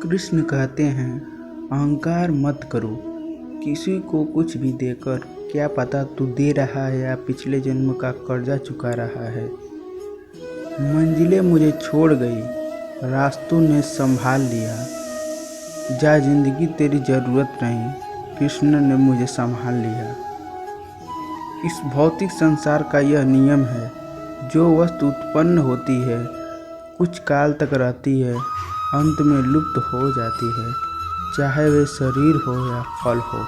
कृष्ण कहते हैं, अहंकार मत करो। किसी को कुछ भी देकर क्या पता तू दे रहा है या पिछले जन्म का कर्जा चुका रहा है। मंजिलें मुझे छोड़ गई, रास्तों ने संभाल लिया। जा जिंदगी तेरी ज़रूरत नहीं, कृष्ण ने मुझे संभाल लिया। इस भौतिक संसार का यह नियम है, जो वस्तु उत्पन्न होती है कुछ काल तक रहती है, अंत में लुप्त हो जाती है, चाहे वे शरीर हो या फल हो।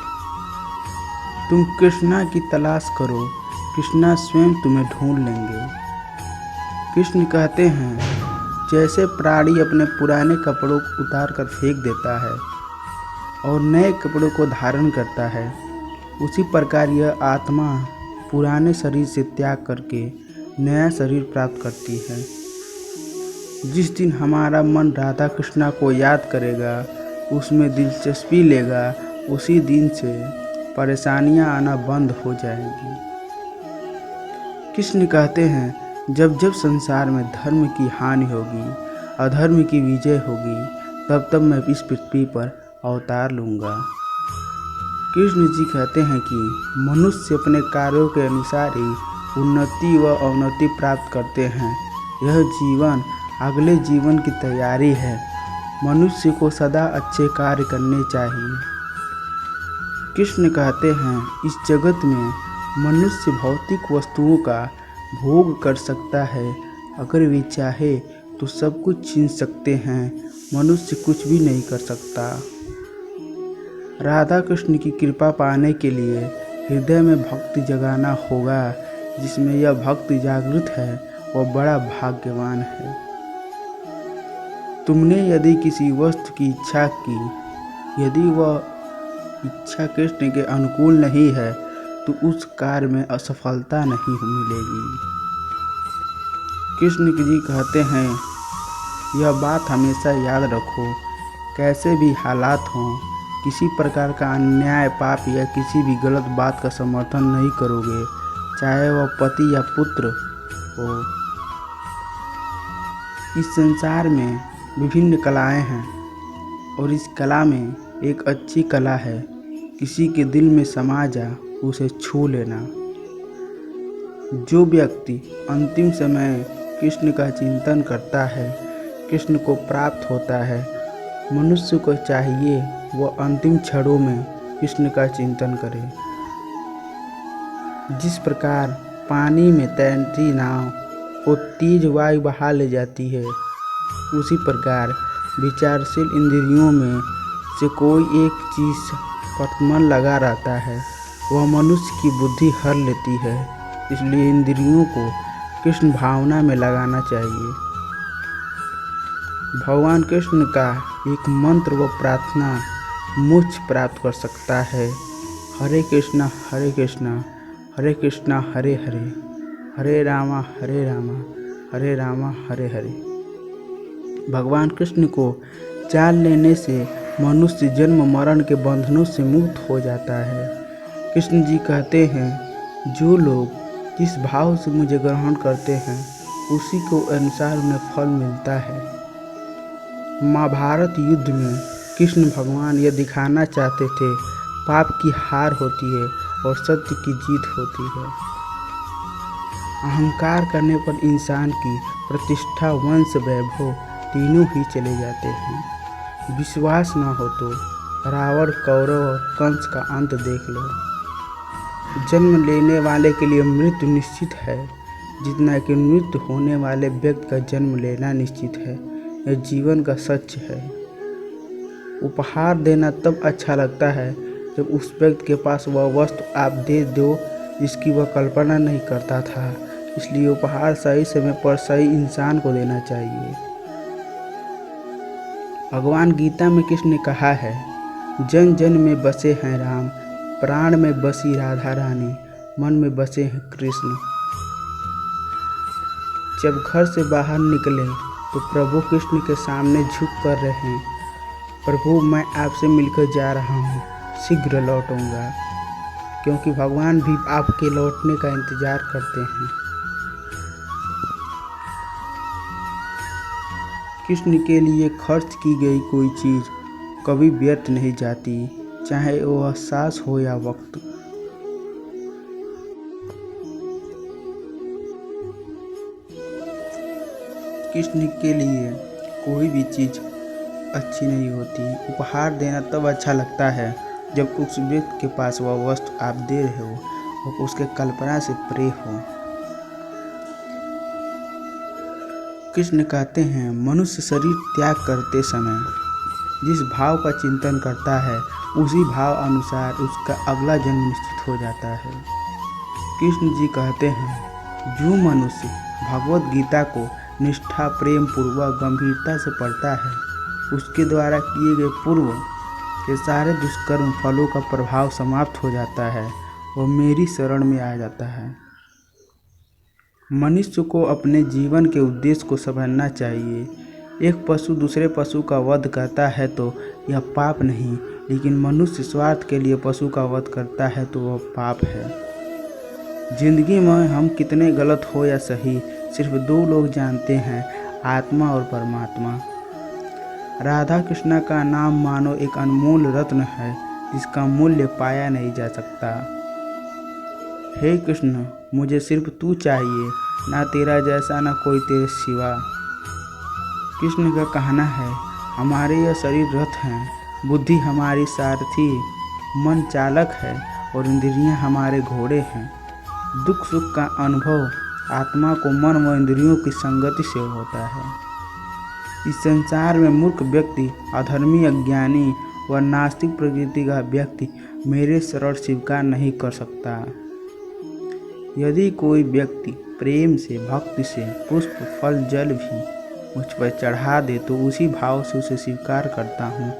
तुम कृष्णा की तलाश करो, कृष्णा स्वयं तुम्हें ढूंढ लेंगे। कृष्ण कहते हैं, जैसे प्राणी अपने पुराने कपड़ों को उतार कर फेंक देता है और नए कपड़ों को धारण करता है, उसी प्रकार यह आत्मा पुराने शरीर से त्याग करके नया शरीर प्राप्त करती है। जिस दिन हमारा मन राधा कृष्णा को याद करेगा, उसमें दिलचस्पी लेगा, उसी दिन से परेशानियां आना बंद हो जाएंगी। कृष्ण कहते हैं, जब जब संसार में धर्म की हानि होगी, अधर्म की विजय होगी, तब तब मैं इस पृथ्वी पर अवतार लूँगा। कृष्ण जी कहते हैं कि मनुष्य अपने कार्यों के अनुसार ही उन्नति व अवनति प्राप्त करते हैं। यह जीवन अगले जीवन की तैयारी है। मनुष्य को सदा अच्छे कार्य करने चाहिए। कृष्ण कहते हैं, इस जगत में मनुष्य भौतिक वस्तुओं का भोग कर सकता है। अगर वे चाहे तो सब कुछ छीन सकते हैं, मनुष्य कुछ भी नहीं कर सकता। राधा कृष्ण की कृपा पाने के लिए हृदय में भक्ति जगाना होगा। जिसमें यह भक्ति जागृत है वह बड़ा भाग्यवान है। तुमने यदि किसी वस्तु की इच्छा की, यदि वह इच्छा कृष्ण के अनुकूल नहीं है तो उस कार्य में असफलता नहीं मिलेगी। कृष्ण जी कहते हैं, यह बात हमेशा याद रखो, कैसे भी हालात हों, किसी प्रकार का अन्याय, पाप या किसी भी गलत बात का समर्थन नहीं करोगे, चाहे वह पति या पुत्र हो। इस संसार में विभिन्न कलाएं हैं और इस कला में एक अच्छी कला है, किसी के दिल में समा जा उसे छू लेना। जो व्यक्ति अंतिम समय कृष्ण का चिंतन करता है, कृष्ण को प्राप्त होता है। मनुष्य को चाहिए वह अंतिम क्षणों में कृष्ण का चिंतन करे। जिस प्रकार पानी में तैरती नाव को तेज वायु बहा ले जाती है, उसी प्रकार विचारशील इंद्रियों में से कोई एक चीज पर मन लगा रहता है, वह मनुष्य की बुद्धि हर लेती है। इसलिए इंद्रियों को कृष्ण भावना में लगाना चाहिए। भगवान कृष्ण का एक मंत्र व प्रार्थना मोक्ष प्राप्त कर सकता है। हरे कृष्णा हरे कृष्णा हरे कृष्णा हरे हरे, हरे रामा हरे रामा हरे हरे। भगवान कृष्ण को जान लेने से मनुष्य जन्म मरण के बंधनों से मुक्त हो जाता है। कृष्ण जी कहते हैं, जो लोग जिस भाव से मुझे ग्रहण करते हैं उसी को अनुसार उन्हें फल मिलता है। महाभारत युद्ध में कृष्ण भगवान यह दिखाना चाहते थे, पाप की हार होती है और सत्य की जीत होती है। अहंकार करने पर इंसान की प्रतिष्ठा, वंश, वैभव तीनों ही चले जाते हैं। विश्वास न हो तो रावण, कौरव और कंस का अंत देख लो। जन्म लेने वाले के लिए मृत्यु निश्चित है, जितना कि मृत्यु होने वाले व्यक्ति का जन्म लेना निश्चित है। यह जीवन का सच है। उपहार देना तब अच्छा लगता है जब उस व्यक्ति के पास वह वस्तु आप दे दो जिसकी वह कल्पना नहीं करता था। इसलिए उपहार सही समय पर सही इंसान को देना चाहिए। भगवान गीता में कृष्ण ने कहा है, जन जन में बसे हैं राम, प्राण में बसी राधा रानी, मन में बसे हैं कृष्ण। जब घर से बाहर निकले तो प्रभु कृष्ण के सामने झुक कर रहे, प्रभु मैं आपसे मिलकर जा रहा हूँ, शीघ्र लौटूंगा। क्योंकि भगवान भी आपके लौटने का इंतजार करते हैं। कृष्ण के लिए खर्च की गई कोई चीज़ कभी व्यर्थ नहीं जाती, चाहे वह सांस हो या वक्त। कृष्ण के लिए कोई भी चीज़ अच्छी नहीं होती। उपहार देना तब अच्छा लगता है जब उस व्यक्ति के पास वह वस्तु आप दे रहे हो और उसके कल्पना से परे हो। कृष्ण कहते हैं, मनुष्य शरीर त्याग करते समय जिस भाव का चिंतन करता है उसी भाव अनुसार उसका अगला जन्म निश्चित हो जाता है। कृष्ण जी कहते हैं, जो मनुष्य भगवत गीता को निष्ठा प्रेम पूर्वक गंभीरता से पढ़ता है उसके द्वारा किए गए पूर्व के सारे दुष्कर्म फलों का प्रभाव समाप्त हो जाता है, वह मेरी शरण में आ जाता है। मनुष्य को अपने जीवन के उद्देश्य को समझना चाहिए। एक पशु दूसरे पशु का वध करता है तो यह पाप नहीं, लेकिन मनुष्य स्वार्थ के लिए पशु का वध करता है तो वह पाप है। जिंदगी में हम कितने गलत हो या सही सिर्फ दो लोग जानते हैं, आत्मा और परमात्मा। राधा कृष्ण का नाम मानो एक अनमोल रत्न है जिसका मूल्य पाया नहीं जा सकता। हे कृष्ण, मुझे सिर्फ तू चाहिए, ना तेरा जैसा ना कोई तेरे सिवा। कृष्ण का कहना है, हमारे यह शरीर रथ हैं, बुद्धि हमारी सारथी, मन चालक है और इंद्रियां हमारे घोड़े हैं। दुख सुख का अनुभव आत्मा को मन व इंद्रियों की संगति से होता है। इस संसार में मूर्ख व्यक्ति, अधर्मी, अज्ञानी व नास्तिक प्रकृति का व्यक्ति मेरे शरण स्वीकार नहीं कर सकता। यदि कोई व्यक्ति प्रेम से, भक्ति से पुष्प, फल, जल भी मुझ पर चढ़ा दे तो उसी भाव से उसे स्वीकार करता हूँ,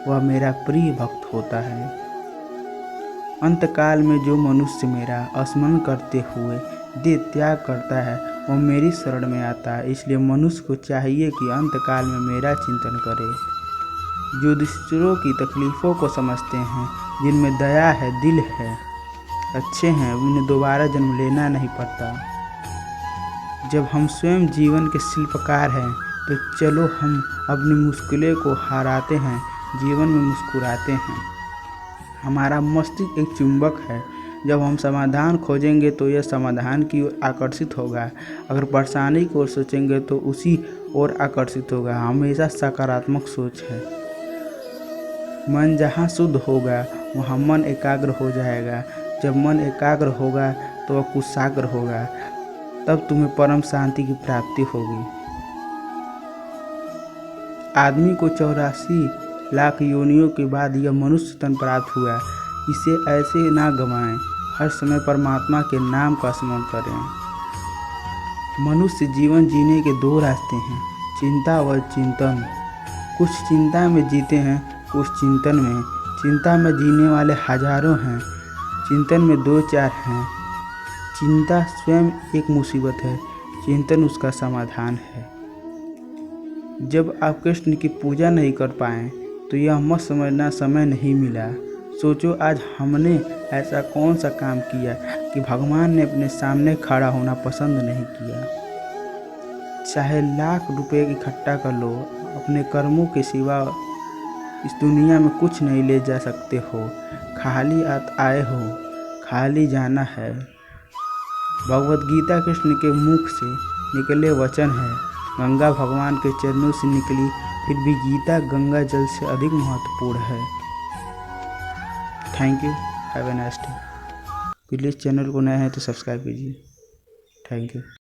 वह मेरा प्रिय भक्त होता है। अंतकाल में जो मनुष्य मेरा स्मरण करते हुए देह त्याग करता है वह मेरी शरण में आता है। इसलिए मनुष्य को चाहिए कि अंतकाल में मेरा चिंतन करे। जो दूसरों की तकलीफ़ों को समझते हैं, जिनमें दया है, दिल है, अच्छे हैं, उन्हें दोबारा जन्म लेना नहीं पड़ता। जब हम स्वयं जीवन के शिल्पकार हैं तो चलो हम अपनी मुश्किलों को हराते हैं, जीवन में मुस्कुराते हैं। हमारा मस्तिष्क एक चुंबक है, जब हम समाधान खोजेंगे तो यह समाधान की ओर आकर्षित होगा, अगर परेशानी की ओर सोचेंगे तो उसी ओर आकर्षित होगा। हमेशा सकारात्मक सोच है। मन जहाँ शुद्ध होगा वहाँ मन एकाग्र हो जाएगा। जब मन एकाग्र होगा तो वह कुशाग्र होगा, तब तुम्हें परम शांति की प्राप्ति होगी। आदमी को 84 लाख योनियों के बाद यह मनुष्य तन प्राप्त हुआ। इसे ऐसे ना गंवाएं, हर समय परमात्मा के नाम का स्मरण करें। मनुष्य जीवन जीने के दो रास्ते हैं, चिंता व चिंतन। कुछ चिंता में जीते हैं, कुछ चिंतन में। चिंता में जीने वाले हजारों हैं, चिंतन में 2-4 हैं। चिंता स्वयं एक मुसीबत है, चिंतन उसका समाधान है। जब आप कृष्ण की पूजा नहीं कर पाएँ तो यह मत समझना समय नहीं मिला। सोचो, आज हमने ऐसा कौन सा काम किया कि भगवान ने अपने सामने खड़ा होना पसंद नहीं किया। चाहे लाख रुपए इकट्ठा कर लो, अपने कर्मों के सिवा इस दुनिया में कुछ नहीं ले जा सकते हो। खाली आए हो, खाली जाना है। भगवत गीता कृष्ण के मुख से निकले वचन है। गंगा भगवान के चरणों से निकली, फिर भी गीता गंगा जल से अधिक महत्वपूर्ण है। Thank you, have a nice day. Please channel को नए हैं तो सब्सक्राइब कीजिए। Thank you.